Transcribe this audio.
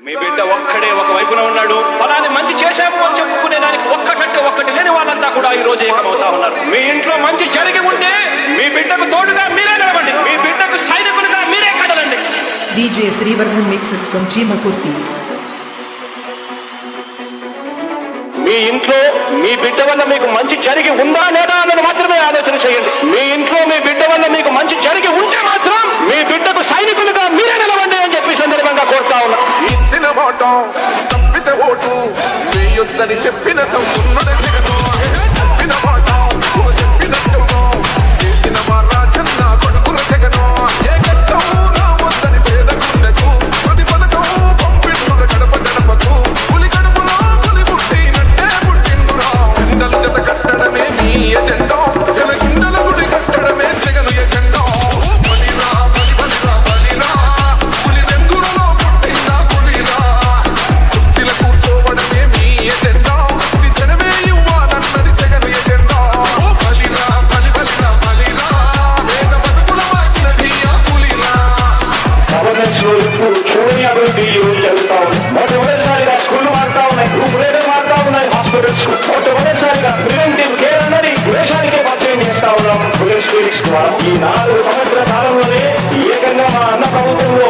మీ బిడ్డ ఒక్కడే ఒక వైపున ఉన్నాడు. ఫలాన్ని మంచి చేశాము అని చెప్పుకునే దానికి ఒక్కటంటే ఒక్కటి లేని వాళ్ళంతా కూడా ఈ రోజు ఏకమవుతా ఉన్నారు. మీ ఇంట్లో మంచి జరిగి ఉంటే మీ బిడ్డకు తోడుగా మీరే నిలబండి, మీ బిడ్డకు సైనికులుగా మీరే కదలండి. DJ Srivarman mixes from Chimakurti. మీ ఇంట్లో మీ బిడ్డ వల్ల మీకు మంచి జరిగి ఉందా లేదా అన్నది మాత్రమే ఆలోచన చేయండి. మీ ఇంట్లో మీ బిడ్డ వల్ల మీకు మంచి జరిగి ఉంటే మాత్రం మీ బిడ్డకు సైనికులుగా మీరే నిలవండి అని చెప్పి సందర్భంగా కోరుతా ఉన్నా. ఇచ్చిన మాట తప్పితే ఓటు వేయొద్దని చెప్పిన తమ్మున్నది జగను. చెప్పిన మాట చెప్పినట్టుగా చేసిన మా రాజన్న కొడుకుల జగను. ఏ కష్టం నా వద్దని పేద గుండెకు ప్రతి పథకం పంపిస్తున్న గడప గడపకు. పులి గడపలో పులి పుట్టినట్టే పుట్టిండురా. జెండలు జత కట్టడమే మీ ఎజెండా, జన గిండల గుడి కట్టడమే జగను ఎజెండా. బలిరా బలి బలిరా బలిరా పులి వెందులలో పుట్టిన పులిరా. కుర్చీల కూర్చోవడమే మీ ఎజెండా, జనమే ఇవ్వాలన్నది జగను ఎజెండా. బలిరా బలి బలిరా బలిరా వేద బతుకుల మార్చినది ఆ పులిరా. గవర్నెన్స్ లో ఇప్పుడు చూడని అభివృద్ధి ఈ రోజు జరుగుతా ఉంది. మొట్టమొదటిసారిగా స్కూళ్లు మారుతా ఉన్నాయి, గ్రూప్ రేట్లు మారుతా ఉన్నాయి, హాస్పిటల్స్ మొట్టమొదటిసారిగా ప్రివెంటివ్ కేర్ అన్నది దేశానికే పరిచయం చేస్తా ఉన్నాం. పోలీస్ క్లినిక్స్ ద్వారా ఈ 4 సంవత్సరాల కాలంలోనే ఏకంగా మా అన్న ప్రభుత్వంలో